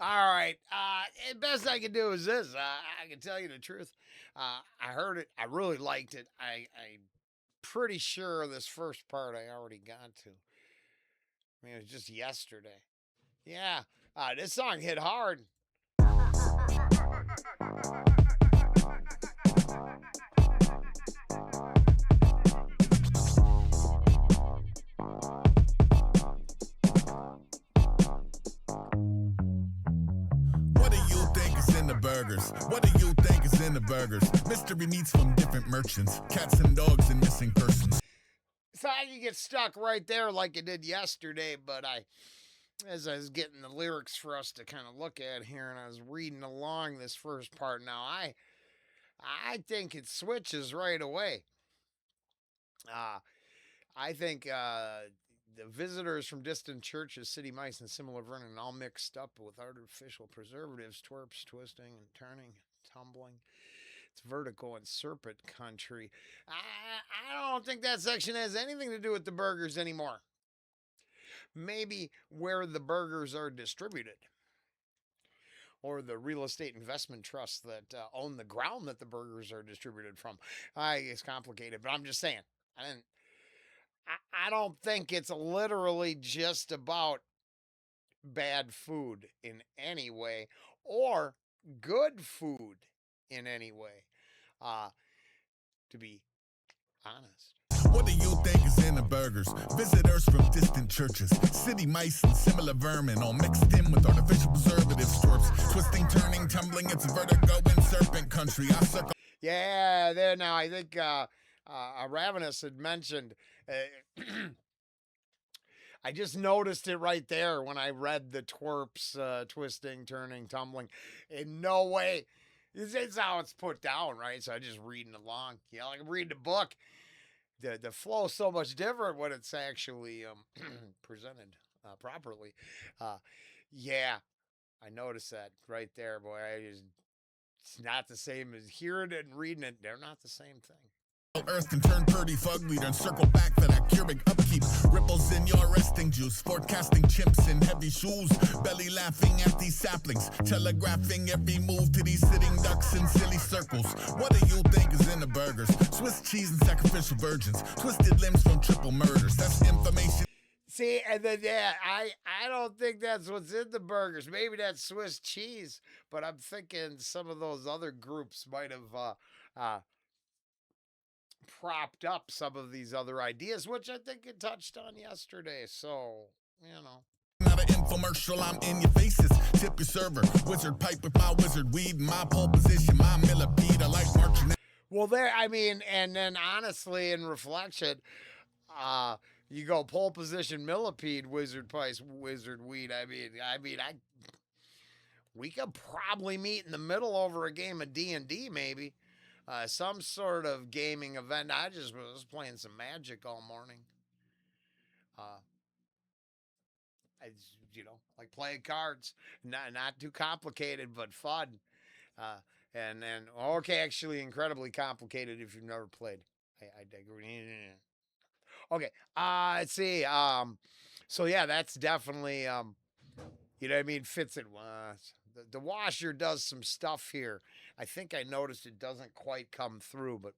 All right. The best I can do is this. I can tell you the truth. I heard it. I really liked it. I'm pretty sure this first part I already got to. I mean, it was just yesterday. Yeah. This song hit hard. What do you think is in the burgers? What do you think is in the burgers? Mystery meats from different merchants, cats and dogs and missing persons. So I can get stuck right there like it did yesterday, but as I was getting the lyrics for us to kind of look at here, and I was reading along this first part. Now I think it switches right away. Uh, I think the visitors from distant churches, city mice, and similar vermin, all mixed up with artificial preservatives, twerps, twisting and turning, tumbling. It's vertical and serpent country. I don't think that section has anything to do with the burgers anymore. Maybe where the burgers are distributed, or the real estate investment trusts that own the ground that the burgers are distributed from. It's complicated, but I'm just saying. I didn't. I don't think it's literally just about bad food in any way or good food in any way. Uh, to be honest. What do you think is in the burgers? Visitors from distant churches, city mice and similar vermin, all mixed in with artificial preservatives, twerps, twisting, turning, tumbling. It's vertigo in serpent country. I circle. Yeah, there now. I think Ravenous had mentioned. I just noticed it right there when I read the twerps, twisting, turning, tumbling. In no way. It's how it's put down, right? So I'm just reading along. Like I'm reading a book. The flow is so much different when it's actually presented properly. Uh, yeah, I noticed that right there, boy. It's not the same as hearing it and reading it. They're not the same thing. Earth and turn pretty fugly, then circle back for that Keurig upkeep. Ripples in your resting juice, forecasting chimps in heavy shoes, belly laughing at these saplings, telegraphing every move to these sitting ducks in silly circles. What do you think is in the burgers? Swiss cheese and sacrificial virgins, twisted limbs from triple murders. That's information. See, and then I don't think that's what's in the burgers. Maybe that's Swiss cheese, but I'm thinking some of those other groups might have propped up some of these other ideas, which I think it touched on yesterday. So, you know. Not an infomercial, I'm in your faces. Tip your server, wizard pipe with my wizard weed, my pole position, my millipede. I like marching. Well, there, I mean, and then honestly, in reflection, you go pole position, millipede, wizard pipe, wizard weed. I we could probably meet in the middle over a game of D&D, maybe. Some sort of gaming event. I just was playing some Magic all morning. Uh, like playing cards. Not too complicated, but fun. Uh, and then okay, actually incredibly complicated if you've never played. I digress. Okay. Let's see. So yeah, that's definitely you know what I mean, fits it. The washer does some stuff here. I think I noticed it doesn't quite come through, but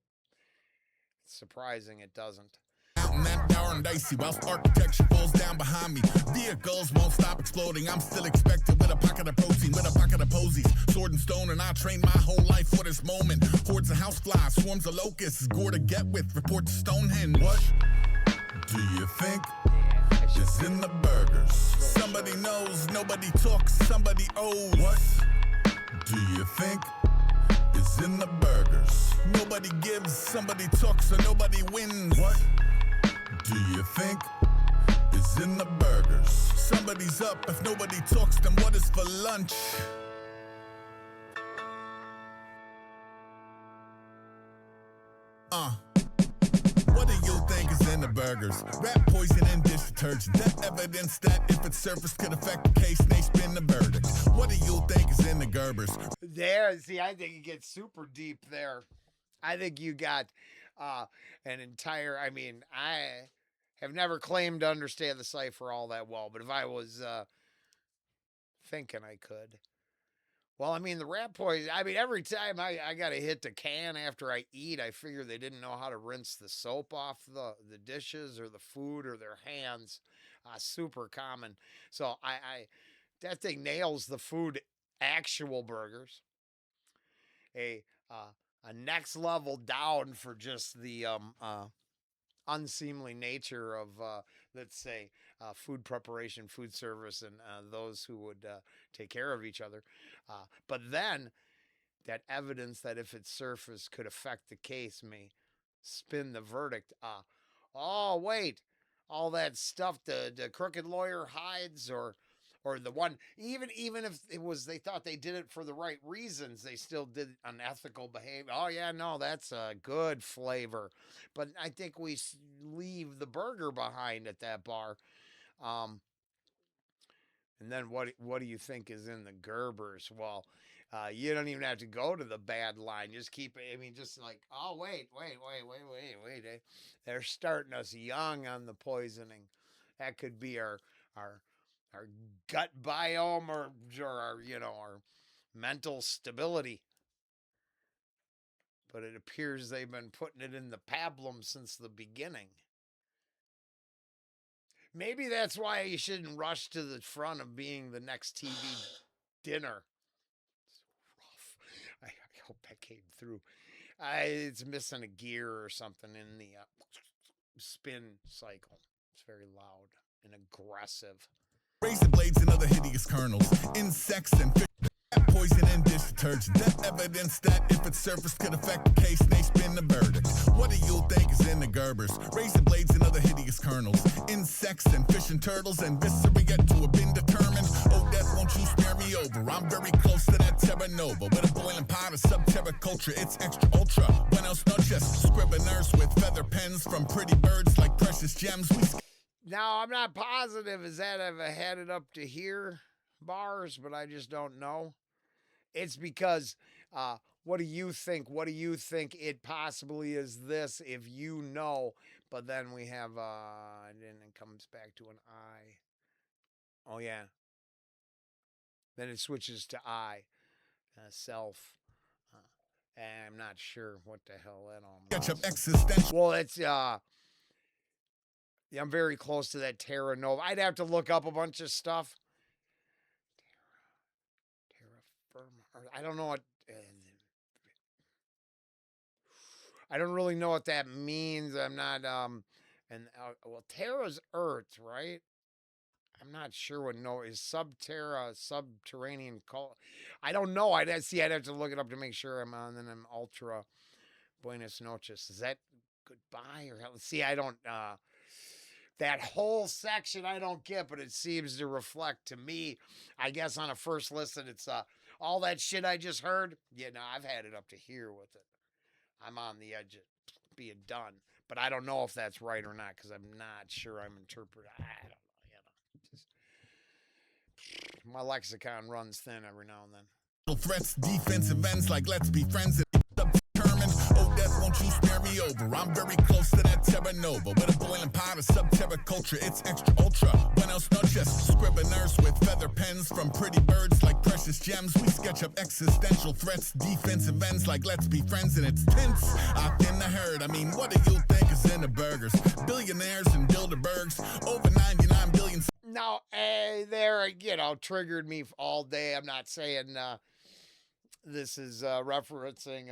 it's surprising it doesn't. Mountain that darn dicey whilst architecture falls down behind me. Vehicles won't stop exploding. I'm still expected with a pocket of protein, with a pocket of posies. Sword and stone, and I trained my whole life for this moment. Hordes of houseflies, swarms of locusts, gore to get with. Report to Stonehenge. What do you think is in the burgers? Somebody knows, nobody talks, somebody owes. What do you think is in the burgers? Nobody gives, somebody talks, so nobody wins. What do you think is in the burgers? Somebody's up, if nobody talks, then what is for lunch? What do you think is in the burgers? Rat poison and dish detergent. That evidence that if it surfaced could affect the case, they spin the verdict. What do you think is in the Gerbers? There, see, I think it gets super deep there. I think you got an entire. I mean, I have never claimed to understand the cipher all that well, but if I was thinking I could. Well, I mean, the rat poison, I mean, every time I got to hit the can after I eat, I figure they didn't know how to rinse the soap off the dishes or the food or their hands. Super common. So that thing nails the food actual burgers. A a next level down for just the unseemly nature of, let's say, food preparation, food service, and those who would take care of each other. But then that evidence that if it surfaced could affect the case may spin the verdict. Oh, wait, all that stuff the crooked lawyer hides, or the one, even if it was they thought they did it for the right reasons, they still did unethical behavior. Oh yeah, no, that's a good flavor, but I think we leave the burger behind at that bar. Um, and then what do you think is in the Gerbers? Well, you don't even have to go to the bad line. Just keep it. I mean, just like, oh wait. They're starting us young on the poisoning. That could be our our gut biome, or our, our mental stability. But it appears they've been putting it in the pablum since the beginning. Maybe that's why you shouldn't rush to the front of being the next TV dinner. It's rough. I hope that came through. It's missing a gear or something in the spin cycle. It's very loud and aggressive. Razor blades and other hideous kernels, insects and fish, poison and dish detergent. That evidence that if it surfaced could affect the case, they spin the verdict. What do you think is in the Gerbers? Razor blades and other hideous kernels, insects and fish and turtles, and viscera yet to have been determined. Oh, death, won't you spare me over? I'm very close to that Terra Nova, with a boiling pot of sub-terra culture. It's extra ultra. Buenos noches, scriveners with feather pens from pretty birds like precious gems. Now, I'm not positive is that I've had it up to here bars, but I just don't know. It's because, what do you think? What do you think it possibly is this, if you know? But then we have, and then it comes back to an I. Oh, yeah. Then it switches to I, self. I'm not sure what the hell that all means. Well, it's, yeah, I'm very close to that Terra Nova. I'd have to look up a bunch of stuff. Terra firma. I don't know what. I don't really know what that means. I'm not. Well, Terra's Earth, right? I'm not sure what is subterranean. I don't know. I'd have to look it up to make sure I'm on. Then I'm ultra. Buenos noches. Is that goodbye or hell? See, I don't. That whole section I don't get, but it seems to reflect to me, I guess on a first listen, it's all that shit I just heard. Yeah, no, I've had it up to here with it. I'm on the edge of being done. But I don't know if that's right or not, because I'm not sure I'm interpreting. I don't know, Just, my lexicon runs thin every now and then. Threats, defensive ends like let's be friends. Determined. Oh, death, won't you spare me over? I'm very close to that Terra Nova, with a boiling pot of sub-terra culture. It's extra ultra. Buenos noches, scriveners with feather pens from pretty birds like precious gems. We sketch up existential threats, defensive ends like let's be friends, and it's tense. Out in the herd, I mean, what do you think is in the burgers? Billionaires and Bilderbergs, over 99 billion. Now, there, triggered me all day. I'm not saying this is referencing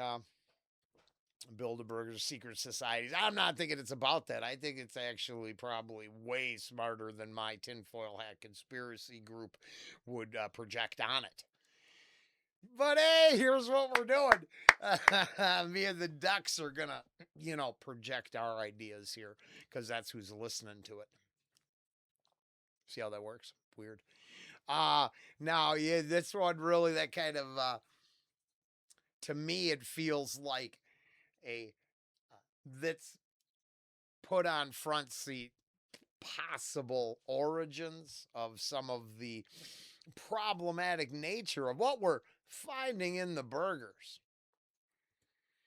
Bilderberg's secret societies. I'm not thinking it's about that. I think it's actually probably way smarter than my tinfoil hat conspiracy group would project on it. But hey, here's what we're doing. Me and the ducks are gonna, project our ideas here, because that's who's listening to it. See how that works? Weird. Now, yeah, this one really, that kind of, to me, it feels like that's put on front seat possible origins of some of the problematic nature of what we're finding in the burgers.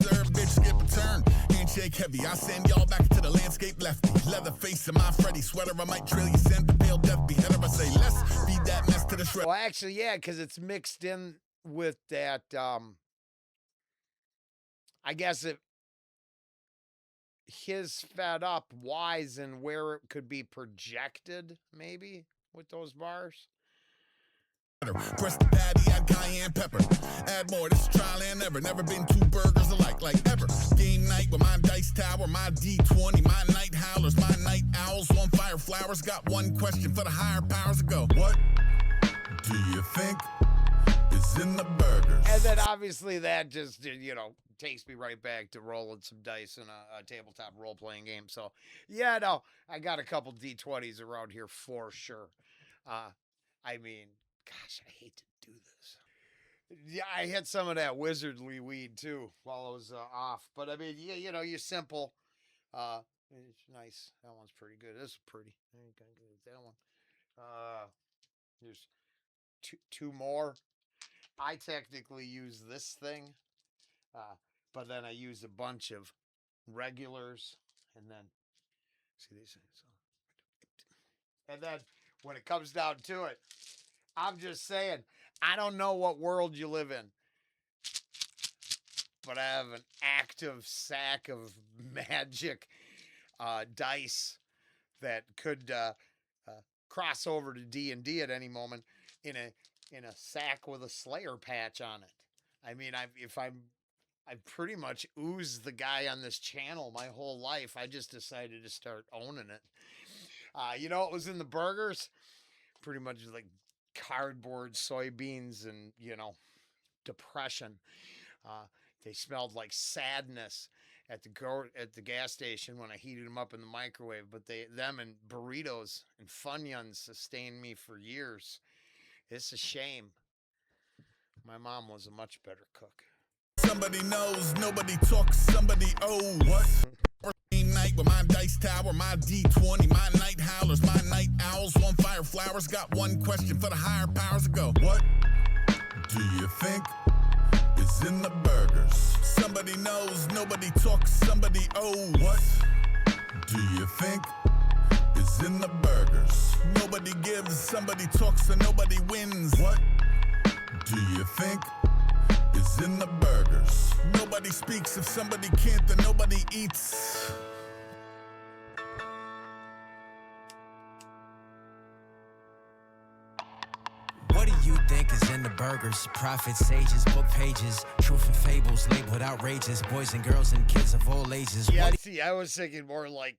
Bitch, skip a turn. Ain't shake heavy. I send y'all back to the landscape lefty. Leather face in my Freddy sweater. I might trail you, send the pale death beheader. I say, let's feed that mess to the shred. Well, actually, yeah, because it's mixed in with that, I guess it, his fed up wise and where it could be projected, maybe, with those bars. Press the patty, add cayenne pepper. Add more, this is trial and error. Never been two burgers alike, like ever. Game night with my dice tower, my D20, my night howlers, my night owls on fire flowers. Got one question for the higher powers to go. What do you think is in the burgers? And then obviously that just, you know, takes me right back to rolling some dice in a tabletop role-playing game. So, yeah, no, I got a couple D20s around here for sure. I mean, gosh, I hate to do this. Yeah, I had some of that wizardly weed too while I was off. But I mean, yeah, you know, you're simple. It's nice. That one's pretty good. This is pretty. I ain't gonna get that one. There's two more. I technically use this thing, but then I use a bunch of regulars, and then see these things. And then when it comes down to it, I'm just saying, I don't know what world you live in, but I have an active sack of magic dice that could cross over to D&D at any moment in a sack with a Slayer patch on it. I mean, I've pretty much oozed the guy on this channel my whole life. I just decided to start owning it. You know what was in the burgers? Pretty much like cardboard, soybeans, and, you know, depression. They smelled like sadness at the gas station when I heated them up in the microwave. But them and burritos and Funyuns sustained me for years. It's a shame. My mom was a much better cook. Somebody knows, nobody talks, somebody owes. What? Game night with my dice tower, my D20, my night howlers, my night owls on fire flowers. Got one question for the higher powers to go. What do you think is in the burgers? Somebody knows, nobody talks, somebody owes. What do you think is in the burgers? Nobody gives, somebody talks, and nobody wins. What do you think is in the burgers? Nobody speaks, if somebody can't, then nobody eats. What do you think is in the burgers? Prophets, sages, book pages, truth and fables labeled outrageous. Boys and girls and kids of all ages. Yeah, see, I was thinking more like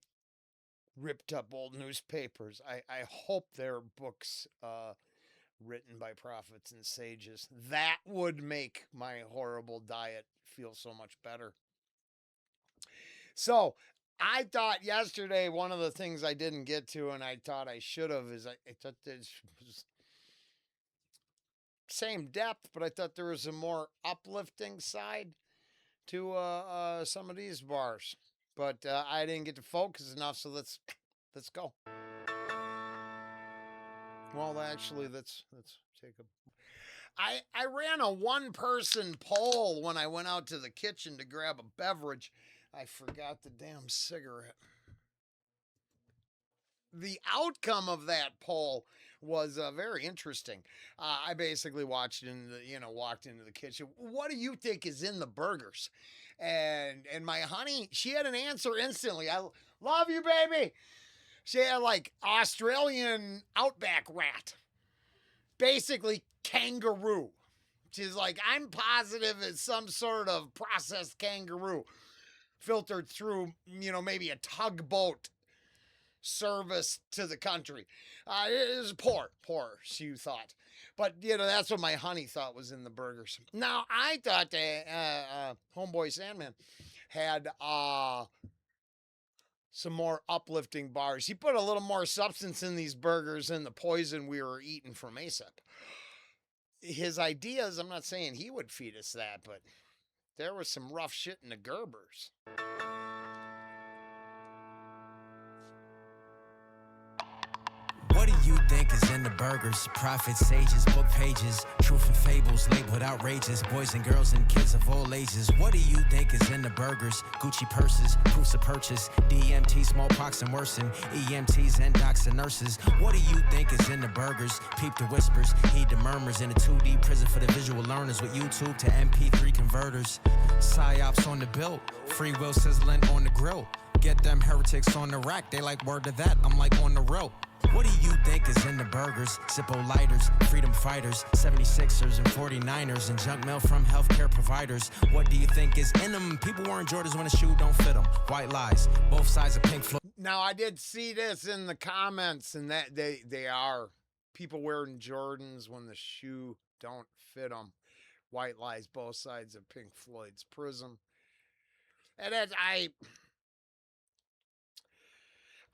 ripped up old newspapers. I hope they're books written by prophets and sages. That would make my horrible diet feel so much better. So I thought yesterday, one of the things I didn't get to and I thought I should have is I thought this was same depth, but I thought there was a more uplifting side to some of these bars. But I didn't get to focus enough, so let's go. Well, actually, let's take a. I ran a one-person poll when I went out to the kitchen to grab a beverage. I forgot the damn cigarette. The outcome of that poll was very interesting. I basically walked into the kitchen. What do you think is in the burgers? And my honey, she had an answer instantly. I love you, baby. She had like Australian outback rat, basically kangaroo. She's like, I'm positive it's some sort of processed kangaroo filtered through, maybe a tugboat service to the country. It was poor, she thought. But, that's what my honey thought was in the burgers. Now, I thought that Homeboy Sandman had some more uplifting bars. He put a little more substance in these burgers than the poison we were eating from ASAP. His ideas, I'm not saying he would feed us that, but there was some rough shit in the Gerbers. What do you think is in the burgers? Prophets, sages, book pages, truth and fables labeled outrageous. Boys and girls and kids of all ages. What do you think is in the burgers? Gucci purses, proofs of purchase, DMT, smallpox and worsen, EMTs and docs and nurses. What do you think is in the burgers? Peep the whispers, heed the murmurs in a 2D prison for the visual learners with YouTube to MP3 converters. Psyops on the bill, free will sizzling on the grill. Get them heretics on the rack, they like word to that, I'm like on the road. What do you think is in the burgers? Zippo lighters, freedom fighters, 76ers and 49ers, and junk mail from healthcare providers. What do you think is in them? People wearing Jordans when a shoe don't fit them. White lies, both sides of Pink Floyd. Now, I did see this in the comments, and that they are people wearing Jordans when the shoe don't fit them. White lies, both sides of Pink Floyd's Prism. And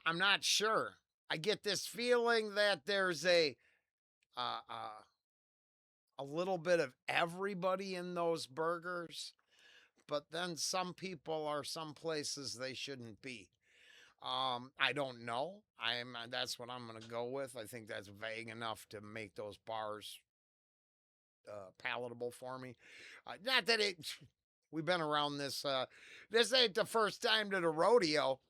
I'm not sure. I get this feeling that there's a little bit of everybody in those burgers, but then some people are some places they shouldn't be. I don't know. That's what I'm gonna go with. I think that's vague enough to make those bars palatable for me. Not that we've been around this. This ain't the first time to the rodeo.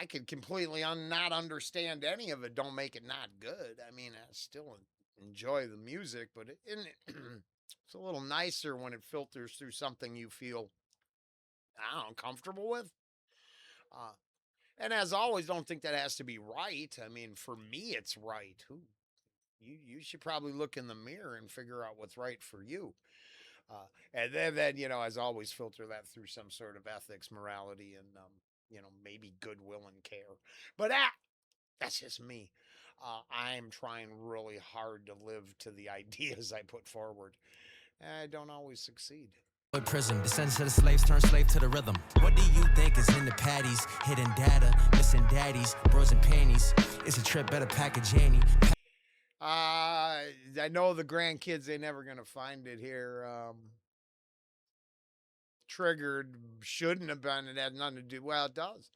I could completely not understand any of it. Don't make it not good. I mean, I still enjoy the music, but it's a little nicer when it filters through something you feel, I don't know, comfortable with. And as always, don't think that has to be right. I mean, for me, it's right. You should probably look in the mirror and figure out what's right for you. And then, as always, filter that through some sort of ethics, morality, and, maybe goodwill and care. But that's just me. I'm trying really hard to live to the ideas I put forward. I don't always succeed. Prism, descendants of the slaves turn slave to the rhythm. What do you think is in the patties? Hidden data, missing daddies, bros and panties. It's a trip, better pack a Janny. I know the grandkids, they never gonna find it here. Triggered, shouldn't have been. It had nothing to do. Well, it does.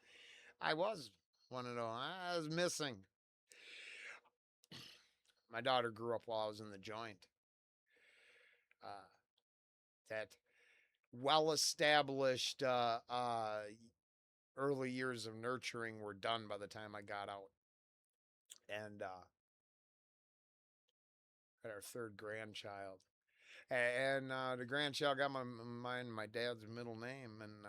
I was one of those. I was missing. My daughter grew up while I was in the joint. That well-established early years of nurturing were done by the time I got out. And had our third grandchild. And the grandchild got my dad's middle name. And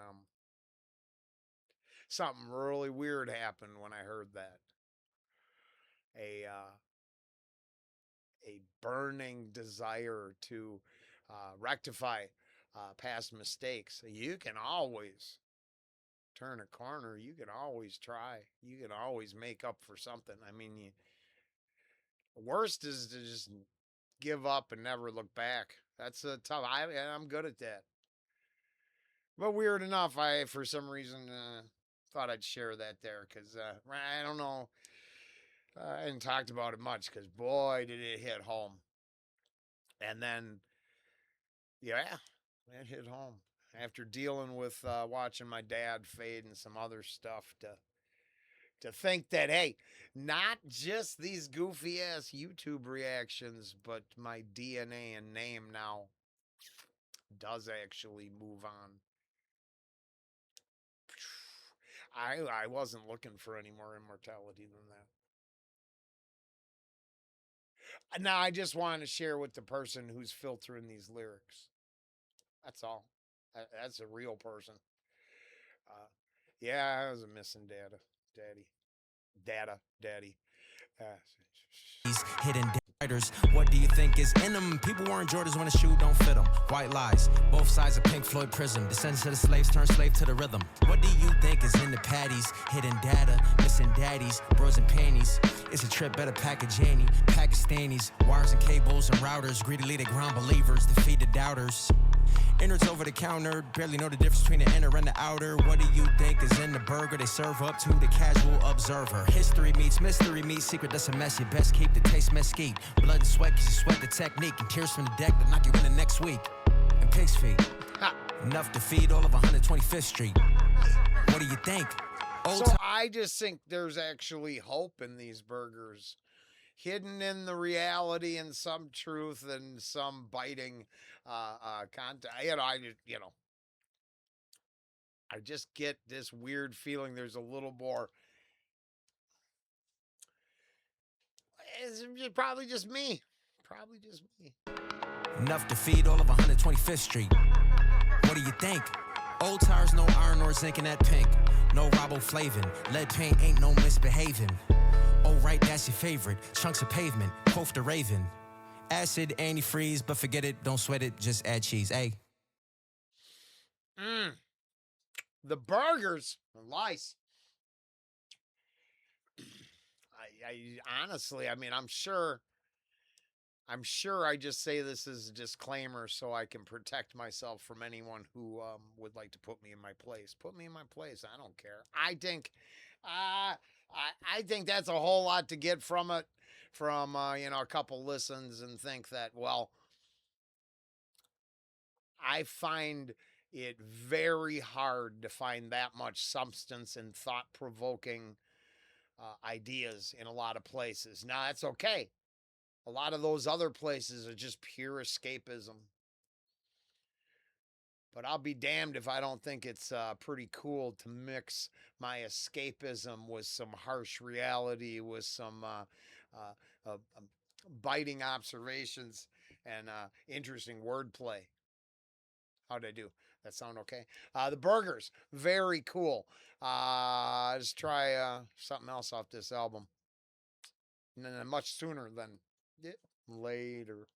something really weird happened when I heard that. A burning desire to rectify past mistakes. You can always turn a corner. You can always try. You can always make up for something. I mean, the worst is to just give up and never look back. That's tough. I'm good at that. But weird enough, I, for some reason, thought I'd share that there because I don't know. I hadn't talked about it much because, boy, did it hit home. And then, yeah, it hit home. After dealing with watching my dad fade and some other stuff to think that, hey, not just these goofy ass YouTube reactions, but my DNA and name now does actually move on. I wasn't looking for any more immortality than that. Now, I just wanted to share with the person who's filtering these lyrics. That's all. That's a real person. Yeah, I was a missing daddy. Hidden writers, what do you think is in them? People wearing Jordans when a shoe don't fit them. White lies, both sides of Pink Floyd Prism. Descendants of the slaves turn slave to the rhythm. What do you think is in the patties? Hidden data, missing daddies, bros and panties. It's a trip, better pack a Janny. Pakistanis, wires and cables and routers. Greedily they ground believers, defeat the doubters. Innards over the counter, barely know the difference between the inner and the outer. What do you think is in the burger they serve up to the casual observer? History meets mystery meets secret, that's a mess. You best keep the taste mesquite. Blood and sweat, cause you sweat the technique. And tears from the deck that knock you in the next week. And pig's feet, enough to feed all of 125th Street. What do you think? So I just think there's actually hope in these burgers. hidden in the reality and some truth and some biting content. I just get this weird feeling there's a little more. Probably just me. Probably just me. Enough to feed all of 125th Street. What do you think? Old tires, no iron or zinc in that pink. No riboflavin. Lead paint ain't no misbehaving. Oh, right, that's your favorite. Chunks of pavement. Quoth the Raven. Acid, antifreeze, but forget it. Don't sweat it. Just add cheese. Hey. The burgers, Lice. I honestly, I mean, I'm sure I just say this as a disclaimer so I can protect myself from anyone who would like to put me in my place. Put me in my place. I don't care. I think that's a whole lot to get from it, from a couple listens, and think that, well, I find it very hard to find that much substance and thought-provoking ideas in a lot of places. Now that's okay. A lot of those other places are just pure escapism. But I'll be damned if I don't think it's pretty cool to mix my escapism with some harsh reality, with some biting observations and interesting wordplay. How'd I do? That sound okay? The burgers, very cool. Let's try something else off this album. And then much sooner than later.